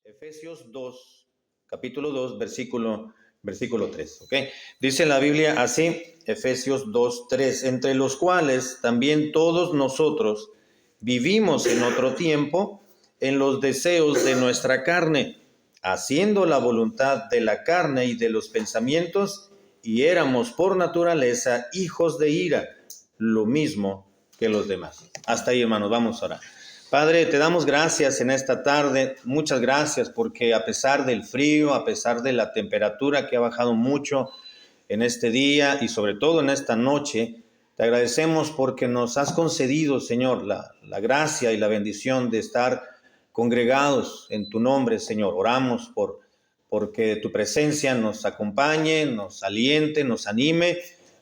Efesios 2, capítulo 2, versículo 3. ¿Okay? Dice la Biblia así, Efesios 2, 3, entre los cuales también todos nosotros vivimos en otro tiempo en los deseos de nuestra carne, haciendo la voluntad de la carne y de los pensamientos, y éramos por naturaleza hijos de ira, lo mismo que los demás. Hasta ahí, hermanos, vamos a orar. Padre, te damos gracias en esta tarde, muchas gracias porque a pesar del frío, a pesar de la temperatura que ha bajado mucho en este día y sobre todo en esta noche, te agradecemos porque nos has concedido, Señor, la gracia y la bendición de estar congregados en tu nombre, Señor. Oramos porque tu presencia nos acompañe, nos aliente, nos anime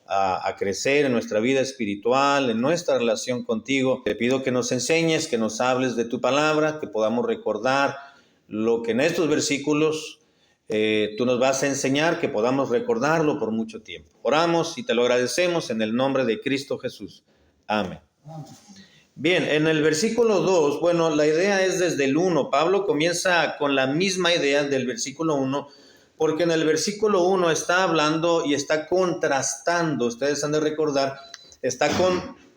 a crecer en nuestra vida espiritual, en nuestra relación contigo. Te pido que nos enseñes, que nos hables de tu palabra, que podamos recordar lo que en estos versículos tú nos vas a enseñar, que podamos recordarlo por mucho tiempo. Oramos y te lo agradecemos en el nombre de Cristo Jesús. Amén. Bien, en el versículo 2, bueno, la idea es desde el 1. Pablo comienza con la misma idea del versículo 1, porque en el versículo 1 está hablando y está contrastando, ustedes han de recordar, está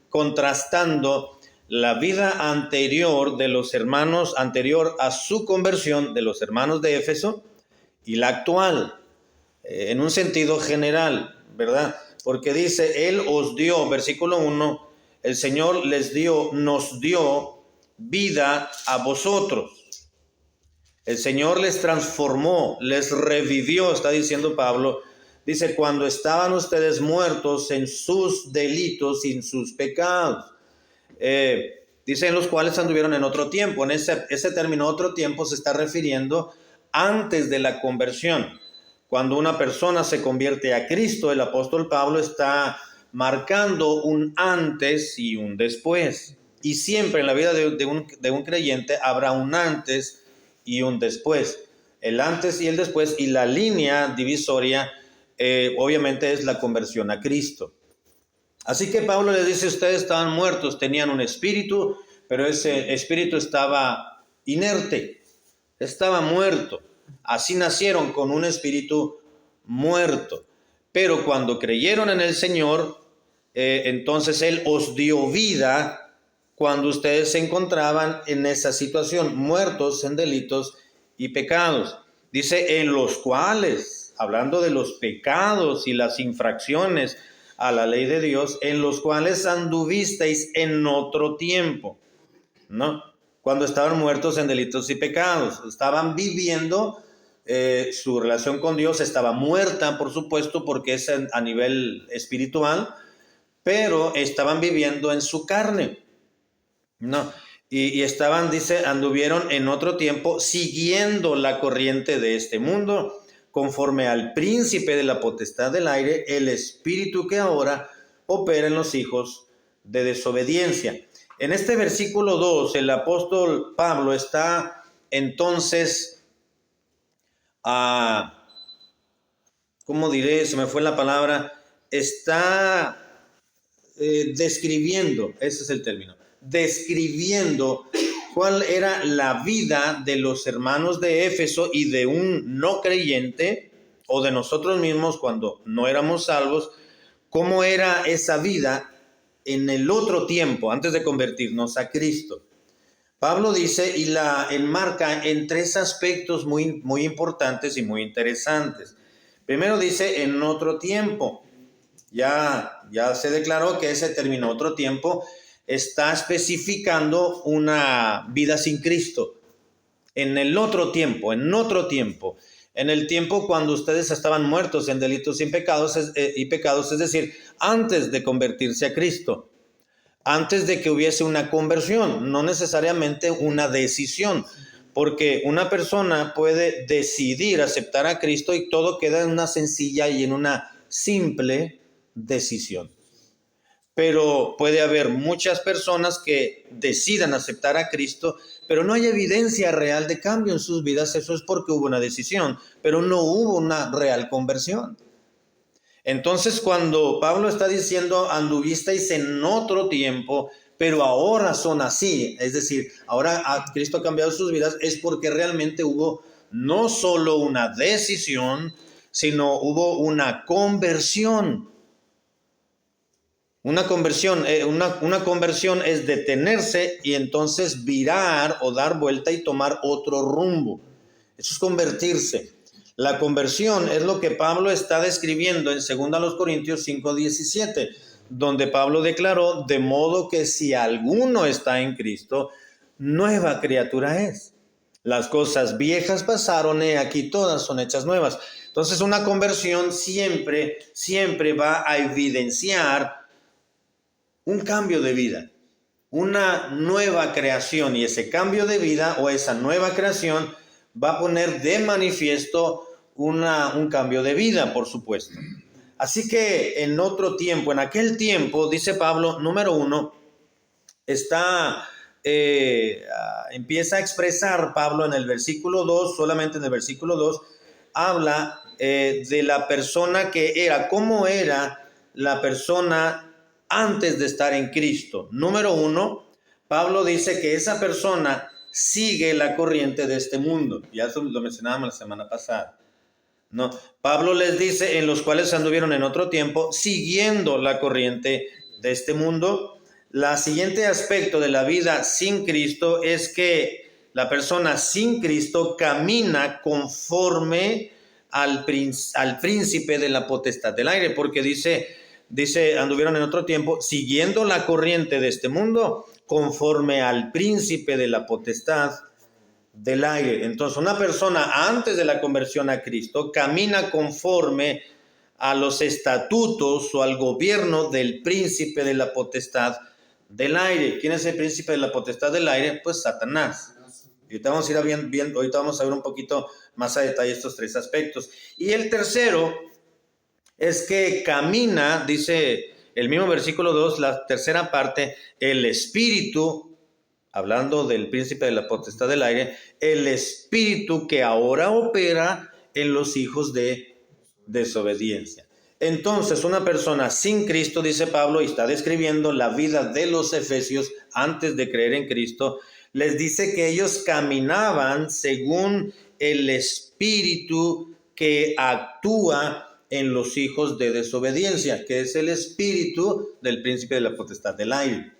contrastando la vida anterior de los hermanos, anterior a su conversión de los hermanos de Éfeso, y la actual, en un sentido general, ¿verdad? Porque dice, Él os dio, versículo 1, el Señor nos dio vida a vosotros. El Señor les transformó, les revivió, está diciendo Pablo. Dice, cuando estaban ustedes muertos en sus delitos y en sus pecados. Dice, en los cuales anduvieron en otro tiempo. En ese término, otro tiempo, se está refiriendo antes de la conversión. Cuando una persona se convierte a Cristo, el apóstol Pablo está marcando un antes y un después. Y siempre en la vida de un creyente habrá un antes y un después. El antes y el después, y la línea divisoria obviamente es la conversión a Cristo. Así que Pablo le dice, ustedes estaban muertos, tenían un espíritu, pero ese espíritu estaba inerte, estaba muerto. Así nacieron con un espíritu muerto. Pero cuando creyeron en el Señor, entonces Él os dio vida cuando ustedes se encontraban en esa situación, muertos en delitos y pecados. Dice, en los cuales, hablando de los pecados y las infracciones a la ley de Dios, en los cuales anduvisteis en otro tiempo, ¿no? Cuando estaban muertos en delitos y pecados, estaban viviendo su relación con Dios, estaba muerta, por supuesto, porque es a nivel espiritual, pero estaban viviendo en su carne, ¿no? Y estaban, dice, anduvieron en otro tiempo siguiendo la corriente de este mundo, conforme al príncipe de la potestad del aire, el espíritu que ahora opera en los hijos de desobediencia. En este versículo 2, el apóstol Pablo está entonces, ¿cómo diré? Se me fue la palabra. Está describiendo, ese es el término, describiendo cuál era la vida de los hermanos de Éfeso y de un no creyente, o de nosotros mismos cuando no éramos salvos, cómo era esa vida en el otro tiempo, antes de convertirnos a Cristo. Pablo dice y la enmarca en tres aspectos muy, muy importantes y muy interesantes. Primero dice, en otro tiempo. Ya se declaró que ese término otro tiempo está especificando una vida sin Cristo. En el otro tiempo, en el tiempo cuando ustedes estaban muertos en delitos y pecados, es decir, antes de convertirse a Cristo, antes de que hubiese una conversión, no necesariamente una decisión, porque una persona puede decidir aceptar a Cristo y todo queda en una sencilla y en una simple decisión. Pero puede haber muchas personas que decidan aceptar a Cristo, pero no hay evidencia real de cambio en sus vidas. Eso es porque hubo una decisión, pero no hubo una real conversión. Entonces, cuando Pablo está diciendo anduvisteis en otro tiempo, pero ahora son así. Es decir, ahora Cristo ha cambiado sus vidas, es porque realmente hubo no solo una decisión, sino hubo una conversión. Una conversión es detenerse y entonces virar o dar vuelta y tomar otro rumbo. Eso es convertirse. La conversión es lo que Pablo está describiendo en 2 Corintios 5:17, donde Pablo declaró: de modo que si alguno está en Cristo, nueva criatura es. Las cosas viejas pasaron, y aquí todas son hechas nuevas. Entonces, una conversión siempre va a evidenciar un cambio de vida, una nueva creación, y ese cambio de vida o esa nueva creación va a poner de manifiesto un cambio de vida, por supuesto. Así que en otro tiempo, en aquel tiempo, dice Pablo, número 1, empieza a expresar Pablo en el versículo 2, solamente en el versículo 2, habla de la persona que era, cómo era la persona antes de estar en Cristo. Número 1, Pablo dice que esa persona sigue la corriente de este mundo. Ya eso lo mencionábamos la semana pasada. No, Pablo les dice: en los cuales anduvieron en otro tiempo, siguiendo la corriente de este mundo. El siguiente aspecto de la vida sin Cristo es que la persona sin Cristo camina conforme al príncipe de la potestad del aire, porque dice, anduvieron en otro tiempo, siguiendo la corriente de este mundo, conforme al príncipe de la potestad del aire. Entonces, una persona antes de la conversión a Cristo camina conforme a los estatutos o al gobierno del príncipe de la potestad del aire. ¿Quién es el príncipe de la potestad del aire? Pues Satanás. Y ahorita vamos a ir viendo, ahorita vamos a ver un poquito más a detalle estos tres aspectos. Y el tercero es que camina, dice el mismo versículo 2, la tercera parte, el espíritu, hablando del príncipe de la potestad del aire, el espíritu que ahora opera en los hijos de desobediencia. Entonces, una persona sin Cristo, dice Pablo, y está describiendo la vida de los efesios antes de creer en Cristo, les dice que ellos caminaban según el espíritu que actúa en los hijos de desobediencia, que es el espíritu del príncipe de la potestad del aire.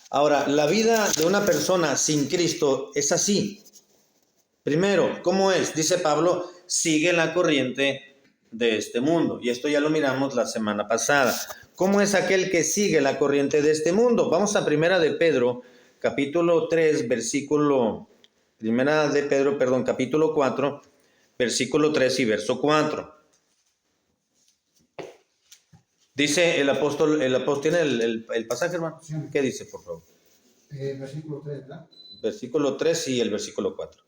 Ahora, la vida de una persona sin Cristo es así. Primero, ¿cómo es? Dice Pablo, sigue la corriente de este mundo. Y esto ya lo miramos la semana pasada. ¿Cómo es aquel que sigue la corriente de este mundo? Vamos a Primera de Pedro, capítulo 4, versículo 3 y verso 4. Dice el apóstol, ¿tiene el pasaje, hermano? Sí. ¿Qué dice, por favor? Versículo 3, ¿verdad? Versículo 3 y el versículo 4.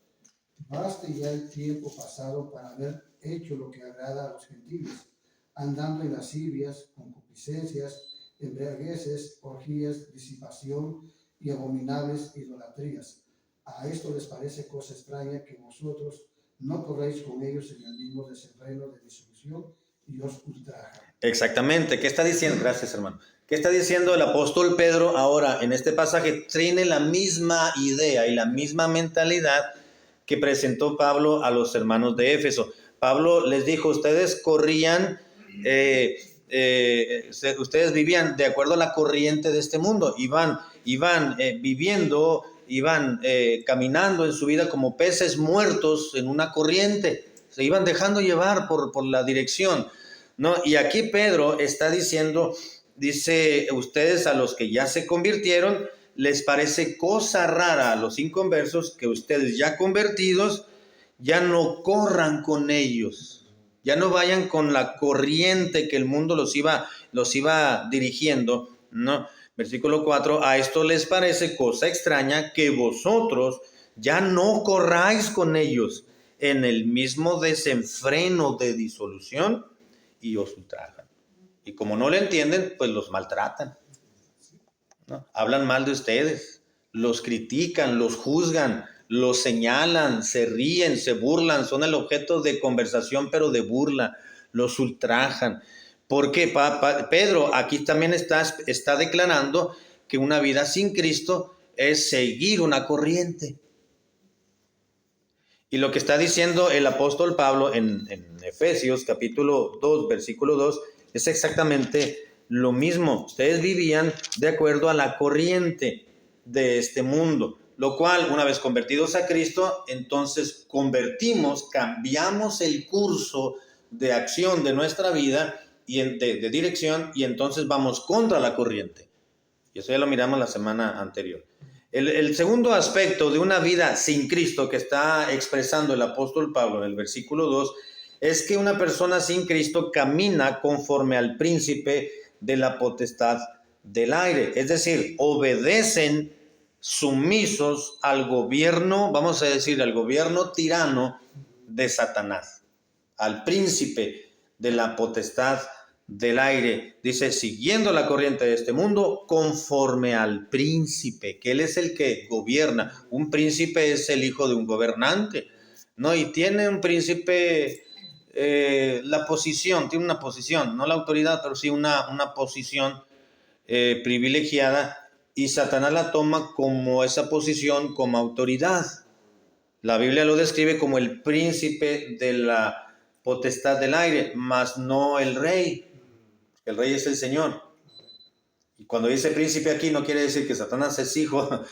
Baste ya el tiempo pasado para haber hecho lo que agrada a los gentiles, andando en lascivias, concupiscencias, embriagueces, orgías, disipación y abominables idolatrías. A esto les parece cosa extraña que vosotros no corréis con ellos en el mismo desenfreno de disolución y os ultrajan. Exactamente. ¿Qué está diciendo? Gracias, hermano. ¿Qué está diciendo el apóstol Pedro ahora en este pasaje? Tiene la misma idea y la misma mentalidad que presentó Pablo a los hermanos de Éfeso. Pablo les dijo: ustedes corrían, ustedes vivían de acuerdo a la corriente de este mundo, iban viviendo, iban caminando en su vida como peces muertos en una corriente, se iban dejando llevar por la dirección, ¿no? Y aquí Pedro está diciendo, dice, ustedes a los que ya se convirtieron, les parece cosa rara a los inconversos que ustedes ya convertidos ya no corran con ellos, ya no vayan con la corriente que el mundo los iba dirigiendo, ¿no? Versículo 4, a esto les parece cosa extraña que vosotros ya no corráis con ellos en el mismo desenfreno de disolución y os ultrajan. Y como no le entienden, pues los maltratan, ¿no? Hablan mal de ustedes, los critican, los juzgan, los señalan, se ríen, se burlan, son el objeto de conversación, pero de burla, los ultrajan. Porque Pedro aquí también está declarando que una vida sin Cristo es seguir una corriente. Y lo que está diciendo el apóstol Pablo en Efesios capítulo 2, versículo 2, es exactamente lo mismo. Ustedes vivían de acuerdo a la corriente de este mundo, lo cual, una vez convertidos a Cristo, entonces cambiamos el curso de acción de nuestra vida y de dirección, y entonces vamos contra la corriente. Y eso ya lo miramos la semana anterior. El segundo aspecto de una vida sin Cristo que está expresando el apóstol Pablo en el versículo 2 es que una persona sin Cristo camina conforme al príncipe de la potestad del aire. Es decir, obedecen sumisos al gobierno, vamos a decir, al gobierno tirano de Satanás, al príncipe de la potestad del aire. Dice, siguiendo la corriente de este mundo, conforme al príncipe, que él es el que gobierna. Un príncipe es el hijo de un gobernante, ¿no? Y tiene un príncipe la posición, tiene una posición, no la autoridad, pero sí una posición privilegiada, y Satanás la toma como esa posición, como autoridad. La Biblia lo describe como el príncipe de la potestad del aire, mas no el rey. El rey es el Señor. Y cuando dice príncipe aquí no quiere decir que Satanás es hijo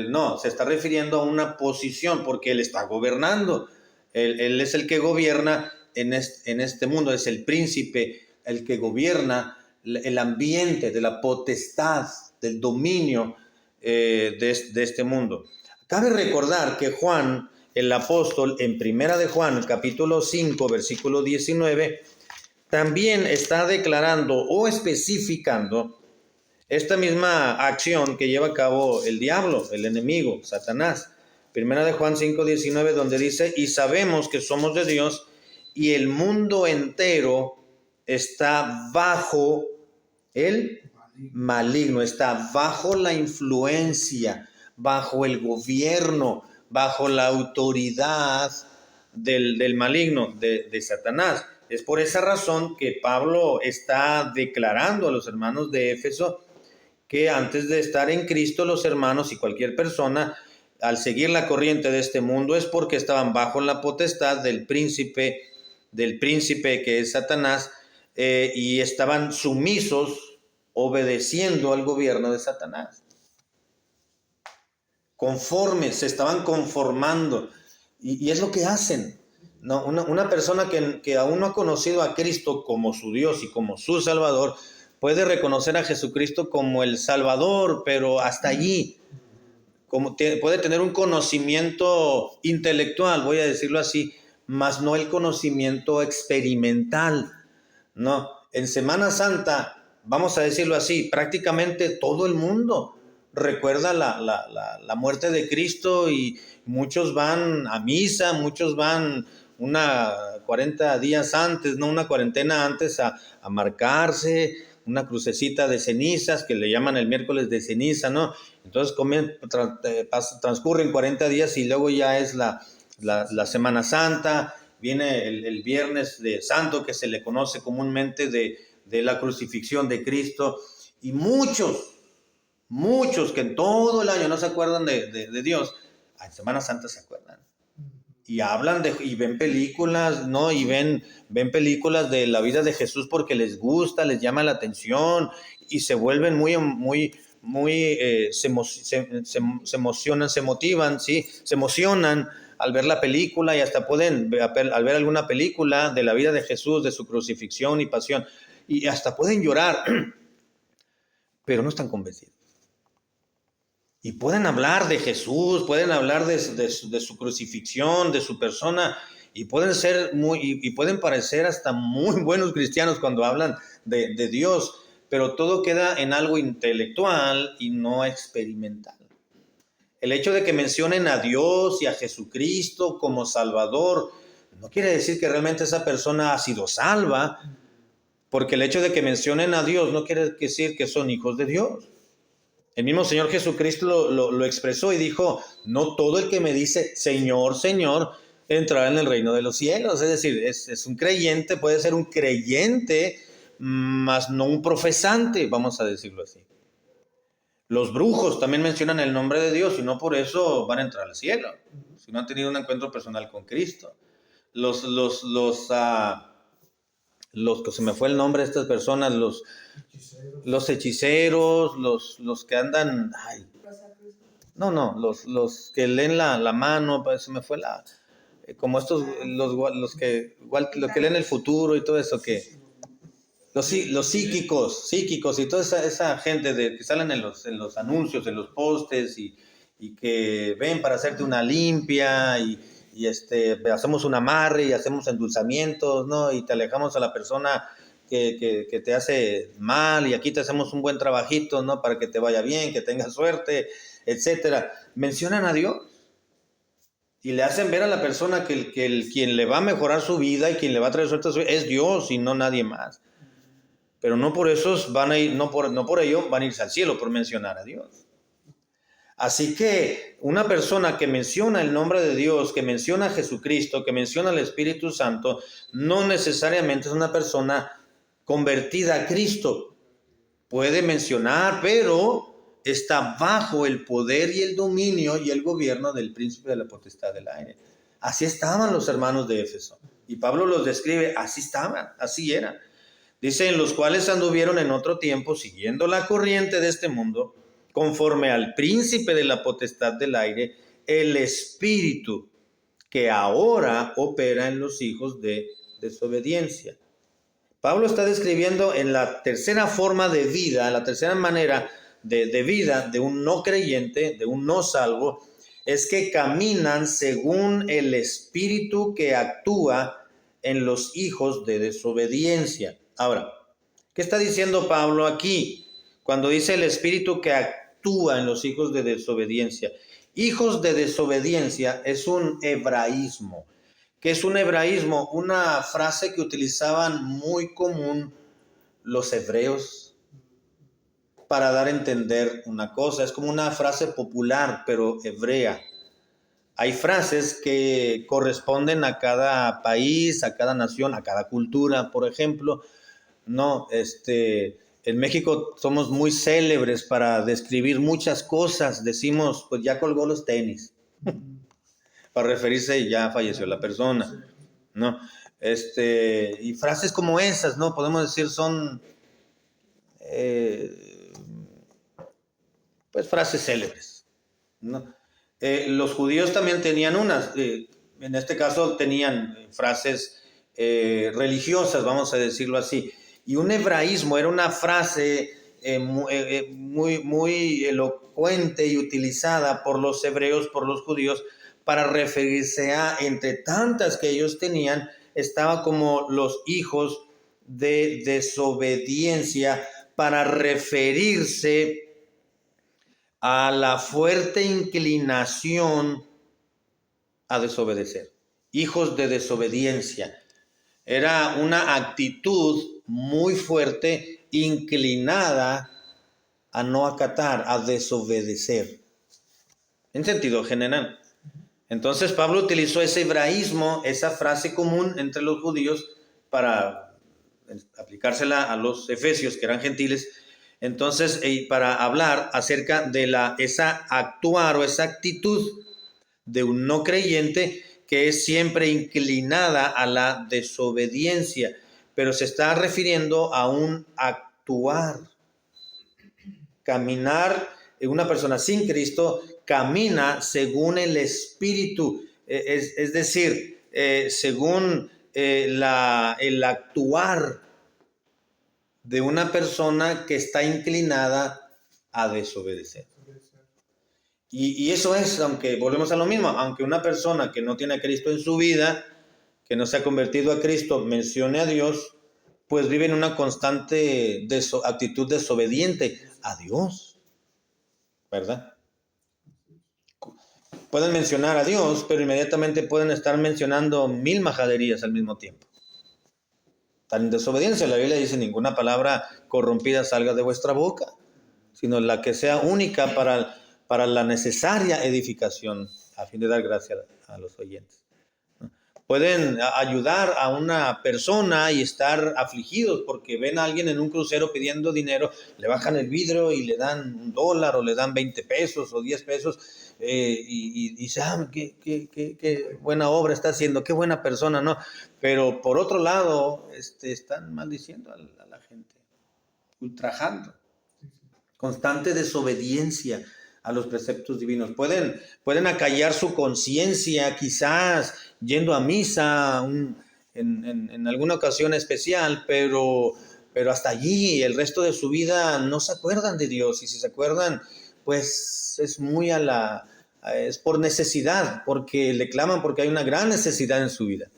no, se está refiriendo a una posición porque él está gobernando. Él es el que gobierna en este mundo, es el príncipe, el que gobierna el ambiente de la potestad, del dominio de este mundo. Cabe recordar que Juan, el apóstol, en Primera de Juan, capítulo 5, versículo 19, también está declarando o especificando esta misma acción que lleva a cabo el diablo, el enemigo, Satanás. Primera de Juan 5:19, donde dice, y sabemos que somos de Dios y el mundo entero está bajo el maligno, está bajo la influencia, bajo el gobierno, bajo la autoridad del maligno, de Satanás. Es por esa razón que Pablo está declarando a los hermanos de Éfeso que antes de estar en Cristo, los hermanos y cualquier persona, al seguir la corriente de este mundo, es porque estaban bajo la potestad del príncipe que es Satanás, y estaban sumisos, obedeciendo al gobierno de Satanás. Conformes, se estaban conformando. Y es lo que hacen. No, una persona que aún no ha conocido a Cristo como su Dios y como su Salvador, puede reconocer a Jesucristo como el Salvador, pero hasta allí. Puede tener un conocimiento intelectual, voy a decirlo así, mas no el conocimiento experimental. No, en Semana Santa, vamos a decirlo así, prácticamente todo el mundo recuerda la muerte de Cristo, y muchos van a misa, muchos van 40 días antes, no, una cuarentena antes a marcarse una crucecita de cenizas, que le llaman el miércoles de ceniza, ¿no? Entonces transcurren 40 días y luego ya es la Semana Santa, viene el Viernes de Santo, que se le conoce comúnmente de la crucifixión de Cristo, y muchos que en todo el año no se acuerdan de Dios, en Semana Santa se acuerdan. Y hablan y ven películas, ¿no? Y ven películas de la vida de Jesús porque les gusta, les llama la atención, y se vuelven se emocionan, se motivan, ¿sí? Se emocionan al ver la película, y hasta pueden, al ver alguna película de la vida de Jesús, de su crucifixión y pasión, y hasta pueden llorar, pero no están convencidos. Y pueden hablar de Jesús, pueden hablar de su crucifixión, de su persona, y pueden parecer hasta muy buenos cristianos cuando hablan de Dios, pero todo queda en algo intelectual y no experimental. El hecho de que mencionen a Dios y a Jesucristo como Salvador no quiere decir que realmente esa persona ha sido salva, porque el hecho de que mencionen a Dios no quiere decir que son hijos de Dios. El mismo Señor Jesucristo lo expresó y dijo, no todo el que me dice Señor, Señor, entrará en el reino de los cielos. Es decir, es un creyente, puede ser un creyente, mas no un profesante, vamos a decirlo así. Los brujos también mencionan el nombre de Dios y no por eso van a entrar al cielo, si no han tenido un encuentro personal con Cristo. Los que se me fue el nombre de estas personas, los hechiceros, los que andan, ay, no, los que leen la mano, pues se me fue como estos, los que leen el futuro y todo eso, que los psíquicos y toda esa gente que salen en los anuncios, en los postes y que ven para hacerte una limpia y hacemos un amarre y hacemos endulzamientos, ¿no? Y te alejamos a la persona que te hace mal y aquí te hacemos un buen trabajito, ¿no? Para que te vaya bien, que tengas suerte, etcétera. Mencionan a Dios y le hacen ver a la persona que quien le va a mejorar su vida y quien le va a traer suerte a su vida es Dios y no nadie más. Pero no por eso van a ir, no por ello van a irse al cielo por mencionar a Dios. Así que una persona que menciona el nombre de Dios, que menciona a Jesucristo, que menciona al Espíritu Santo, no necesariamente es una persona convertida a Cristo. Puede mencionar, pero está bajo el poder y el dominio y el gobierno del príncipe de la potestad del aire. Así estaban los hermanos de Éfeso. Y Pablo los describe, así estaban, así eran. Dice, en los cuales anduvieron en otro tiempo, siguiendo la corriente de este mundo, conforme al príncipe de la potestad del aire, el espíritu que ahora opera en los hijos de desobediencia. Pablo está describiendo en la tercera forma de vida, la tercera manera de vida de un no creyente, de un no salvo, es que caminan según el espíritu que actúa en los hijos de desobediencia. Ahora, ¿qué está diciendo Pablo aquí cuando dice el espíritu que actúa en los hijos de desobediencia? Hijos de desobediencia es un hebraísmo. ¿Qué es un hebraísmo? Una frase que utilizaban muy común los hebreos para dar a entender una cosa. Es como una frase popular, pero hebrea. Hay frases que corresponden a cada país, a cada nación, a cada cultura, por ejemplo. No, en México somos muy célebres para describir muchas cosas. Decimos, pues ya colgó los tenis, para referirse y ya falleció la persona, ¿no? Y frases como esas, ¿no? Podemos decir son, pues, frases célebres, ¿no? Los judíos también tenían unas, en este caso tenían frases religiosas, vamos a decirlo así. Y un hebraísmo era una frase muy elocuente y utilizada por los hebreos, por los judíos, para referirse a, entre tantas que ellos tenían, estaba como los hijos de desobediencia, para referirse a la fuerte inclinación a desobedecer. Hijos de desobediencia. Era una actitud muy fuerte, inclinada a no acatar, a desobedecer, en sentido general. Entonces Pablo utilizó ese hebraísmo, esa frase común entre los judíos, para aplicársela a los efesios, que eran gentiles. Entonces, para hablar acerca de esa actuar o esa actitud de un no creyente que es siempre inclinada a la desobediencia, pero se está refiriendo a un actuar. Caminar, una persona sin Cristo camina según el Espíritu, es decir, según el actuar de una persona que está inclinada a desobedecer. Y eso es, aunque volvemos a lo mismo, aunque una persona que no tiene a Cristo en su vida, que no se ha convertido a Cristo, mencione a Dios, pues vive en una constante actitud desobediente a Dios, ¿verdad? Pueden mencionar a Dios, pero inmediatamente pueden estar mencionando 1000 majaderías al mismo tiempo. Tan en desobediencia, la Biblia dice, ninguna palabra corrompida salga de vuestra boca, sino la que sea única para la necesaria edificación, a fin de dar gracia a los oyentes. pueden ayudar a una persona y estar afligidos porque ven a alguien en un crucero pidiendo dinero, le bajan el vidrio y le dan $1 o le dan 20 pesos o 10 pesos y dicen, qué buena obra está haciendo, qué buena persona, ¿no? Pero por otro lado, están maldiciendo a la gente, ultrajando, constante desobediencia a los preceptos divinos. Pueden acallar su conciencia quizás yendo a misa en alguna ocasión especial, pero hasta allí el resto de su vida no se acuerdan de Dios, y si se acuerdan, pues es por necesidad, porque le claman porque hay una gran necesidad en su vida.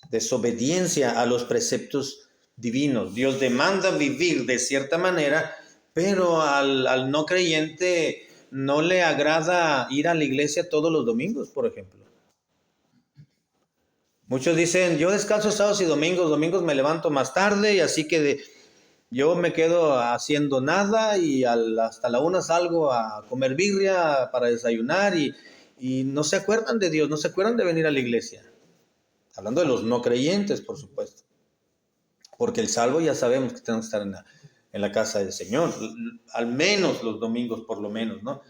Desobediencia a los preceptos divinos. Dios demanda vivir de cierta manera, pero al no creyente no le agrada ir a la iglesia todos los domingos, por ejemplo. Muchos dicen, yo descanso sábados y domingos me levanto más tarde y así que yo me quedo haciendo nada y hasta la 1 salgo a comer birria para desayunar y no se acuerdan de Dios, no se acuerdan de venir a la iglesia. Hablando de los no creyentes, por supuesto. Porque el salvo ya sabemos que tenemos que estar en la casa del Señor, al menos los domingos por lo menos, ¿no?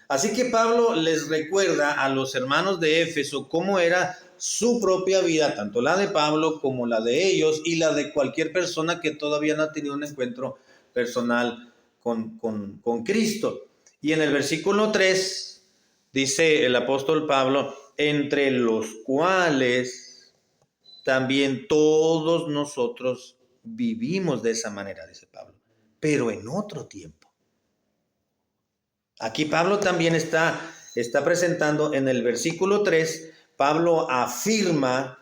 Así que Pablo les recuerda a los hermanos de Éfeso cómo era su propia vida, tanto la de Pablo como la de ellos y la de cualquier persona que todavía no ha tenido un encuentro personal con Cristo. Y en el versículo 3 dice el apóstol Pablo, entre los cuales también todos nosotros vivimos de esa manera, dice Pablo, pero en otro tiempo. Aquí Pablo también está presentando en el versículo 3, Pablo afirma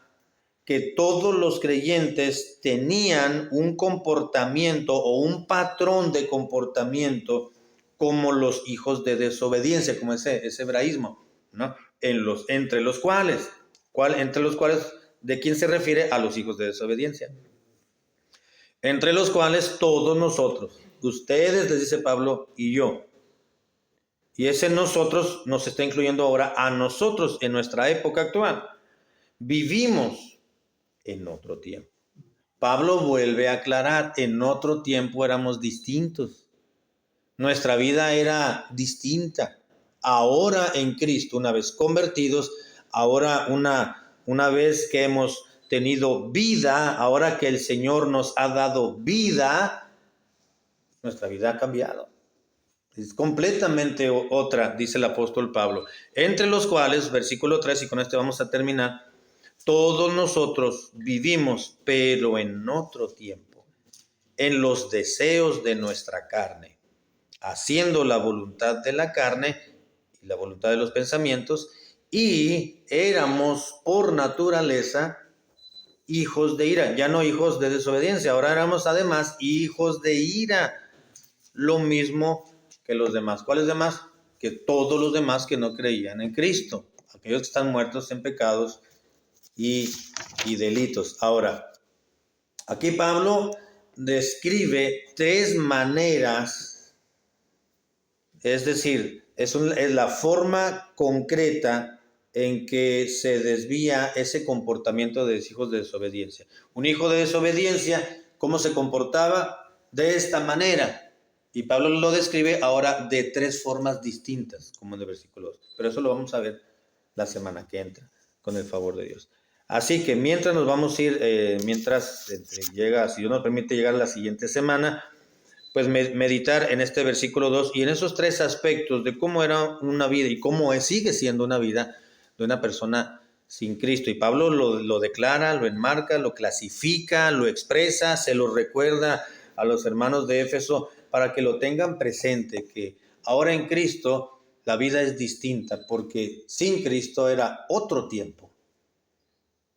que todos los creyentes tenían un comportamiento o un patrón de comportamiento como los hijos de desobediencia, como ese hebraísmo, ¿no? Entre los cuales, ¿de quién se refiere? A los hijos de desobediencia. Entre los cuales todos nosotros, ustedes, les dice Pablo, y yo. Y ese nosotros nos está incluyendo ahora a nosotros en nuestra época actual. Vivimos en otro tiempo. Pablo vuelve a aclarar, en otro tiempo éramos distintos. Nuestra vida era distinta. Ahora en Cristo, una vez convertidos, ahora una vez que hemos tenido vida, ahora que el Señor nos ha dado vida, nuestra vida ha cambiado. Es completamente otra, dice el apóstol Pablo. Entre los cuales, versículo 3, y con este vamos a terminar, todos nosotros vivimos, pero en otro tiempo, en los deseos de nuestra carne, haciendo la voluntad de la carne y la voluntad de los pensamientos, y éramos por naturaleza hijos de ira, ya no hijos de desobediencia, ahora éramos además hijos de ira, lo mismo que los demás. ¿Cuáles demás? Que todos los demás que no creían en Cristo, aquellos que están muertos en pecados y delitos. Ahora, aquí Pablo describe 3 maneras, es decir, es la forma concreta en que se desvía ese comportamiento de los hijos de desobediencia. Un hijo de desobediencia, ¿cómo se comportaba? De esta manera. Y Pablo lo describe ahora de 3 formas distintas, como en el versículo 2. Pero eso lo vamos a ver la semana que entra, con el favor de Dios. Así que mientras nos vamos a ir, si Dios nos permite llegar a la siguiente semana, pues meditar en este versículo 2 y en esos 3 aspectos de cómo era una vida y cómo sigue siendo una vida de una persona sin Cristo. Y Pablo lo declara, lo enmarca, lo clasifica, lo expresa, se lo recuerda a los hermanos de Éfeso para que lo tengan presente, que ahora en Cristo la vida es distinta, porque sin Cristo era otro tiempo.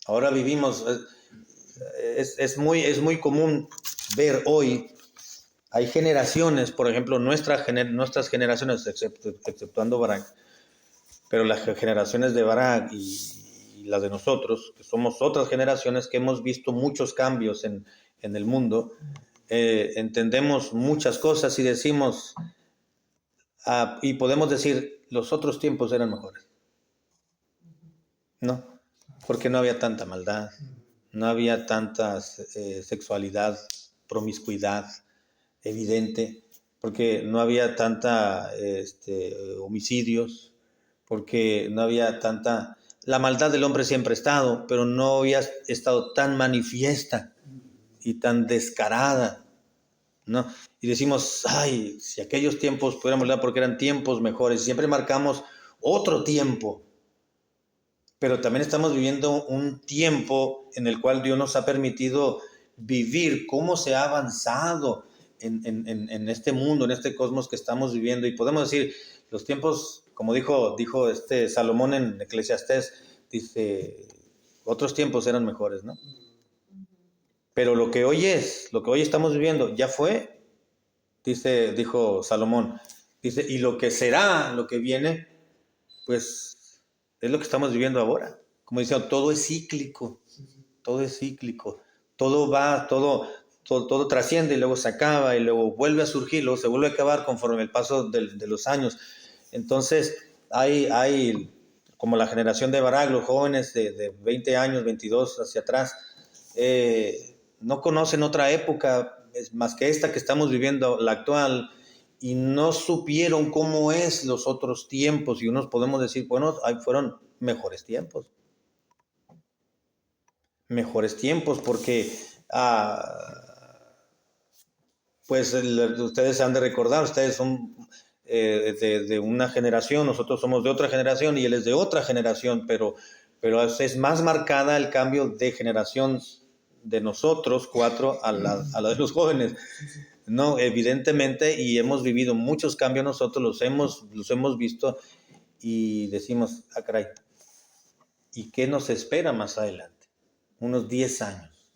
Ahora vivimos, es muy común ver hoy, hay generaciones, por ejemplo, nuestras generaciones, exceptuando Barak, pero las generaciones de Barak y las de nosotros, que somos otras generaciones que hemos visto muchos cambios en el mundo, entendemos muchas cosas y decimos, y podemos decir, los otros tiempos eran mejores. ¿No? porque no había tanta maldad, no había tanta sexualidad, promiscuidad evidente, porque no había tanta homicidios, porque no había tanta... La maldad del hombre siempre ha estado, pero no había estado tan manifiesta y tan descarada, ¿no? Y decimos, ay, si aquellos tiempos pudiéramos hablar porque eran tiempos mejores, siempre marcamos otro tiempo, pero también estamos viviendo un tiempo en el cual Dios nos ha permitido vivir cómo se ha avanzado en este mundo, en este cosmos que estamos viviendo. Y podemos decir, los tiempos, como dijo Salomón en Eclesiastés, dice, otros tiempos eran mejores, ¿no? Pero lo que hoy estamos viviendo, ya fue, dijo Salomón, dice, y lo que será, lo que viene, pues es lo que estamos viviendo ahora. Como dice, todo es cíclico, todo es cíclico, todo va, todo trasciende y luego se acaba y luego vuelve a surgir, luego se vuelve a acabar conforme el paso de los años. Entonces hay como la generación de Barak, los jóvenes de 20 años, 22 hacia atrás, no conocen otra época más que esta que estamos viviendo, la actual, y no supieron cómo es los otros tiempos, y unos podemos decir, bueno, fueron mejores tiempos porque pues ustedes han de recordar, ustedes son de una generación, nosotros somos de otra generación y él es de otra generación, pero es más marcada el cambio de generación de nosotros cuatro a la de los jóvenes. No, evidentemente, y hemos vivido muchos cambios nosotros, los hemos visto y decimos, caray, ¿y qué nos espera más adelante? Unos 10 años.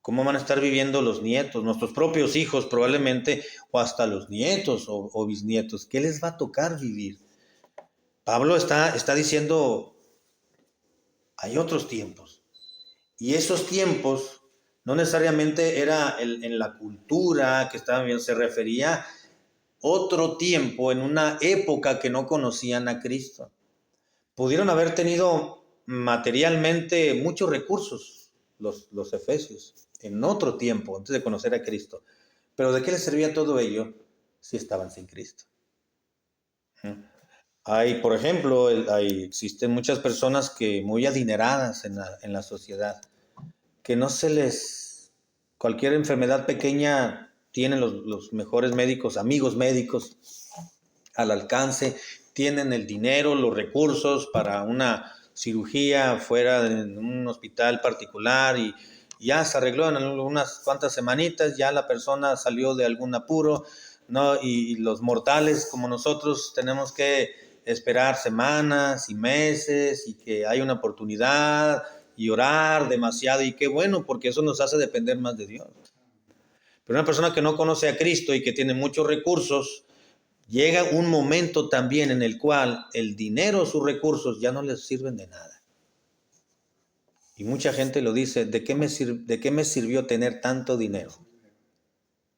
¿Cómo van a estar viviendo los nietos, nuestros propios hijos probablemente, o hasta los nietos o bisnietos? ¿Qué les va a tocar vivir? Pablo está diciendo, hay otros tiempos. Y esos tiempos no necesariamente era en la cultura que estaban viendo, se refería otro tiempo, en una época que no conocían a Cristo. Pudieron haber tenido materialmente muchos recursos los efesios en otro tiempo, antes de conocer a Cristo. Pero ¿de qué les servía todo ello si estaban sin Cristo? Por ejemplo, existen muchas personas que muy adineradas en la sociedad, que no se les... Cualquier enfermedad pequeña tienen los mejores médicos, amigos médicos al alcance, tienen el dinero, los recursos para una cirugía fuera de un hospital particular y ya se arregló en unas cuantas semanitas, ya la persona salió de algún apuro, ¿no? Y los mortales como nosotros tenemos que esperar semanas y meses y que hay una oportunidad y orar demasiado, y qué bueno, porque eso nos hace depender más de Dios. Pero una persona que no conoce a Cristo y que tiene muchos recursos, llega un momento también en el cual el dinero, sus recursos ya no les sirven de nada. Y mucha gente lo dice, ¿de qué me sirvió tener tanto dinero?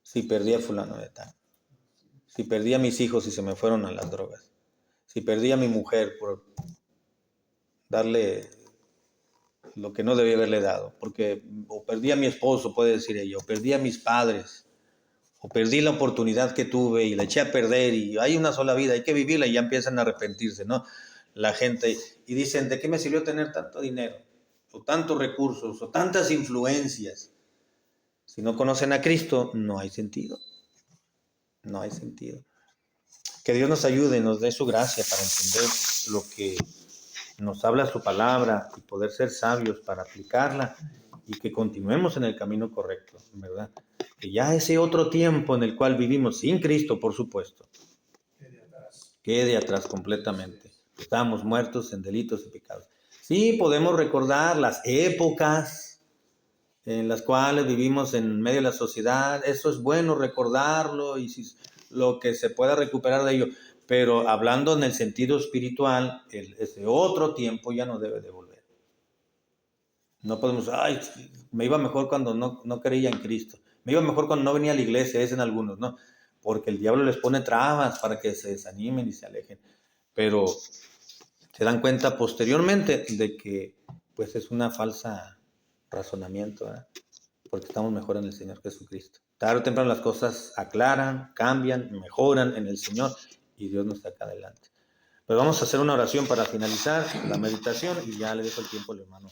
Si perdí a fulano de tal. Si perdí a mis hijos y se me fueron a las drogas. Si perdí a mi mujer por darle lo que no debía haberle dado. Porque o perdí a mi esposo, puede decir ella, o perdí a mis padres, o perdí la oportunidad que tuve y la eché a perder, y hay una sola vida, hay que vivirla, y ya empiezan a arrepentirse, ¿no? La gente, y dicen, ¿de qué me sirvió tener tanto dinero? O tantos recursos, o tantas influencias. Si no conocen a Cristo, no hay sentido. No hay sentido. Que Dios nos ayude, nos dé su gracia para entender lo que nos habla su palabra y poder ser sabios para aplicarla y que continuemos en el camino correcto, ¿verdad? Que ya ese otro tiempo en el cual vivimos sin Cristo, por supuesto, quede atrás completamente. Estamos muertos en delitos y pecados. Sí, podemos recordar las épocas en las cuales vivimos en medio de la sociedad. Eso es bueno recordarlo y lo que se pueda recuperar de ello. Pero hablando en el sentido espiritual, ese otro tiempo ya no debe de volver. No podemos, me iba mejor cuando no creía en Cristo. Me iba mejor cuando no venía a la iglesia, es en algunos, ¿no? Porque el diablo les pone trabas para que se desanimen y se alejen. Pero se dan cuenta posteriormente de que pues es una falsa razonamiento, ¿verdad? Porque estamos mejor en el Señor Jesucristo. Tarde o temprano las cosas aclaran, cambian, mejoran en el Señor y Dios nos saca adelante. Pues vamos a hacer una oración para finalizar la meditación y ya le dejo el tiempo al hermano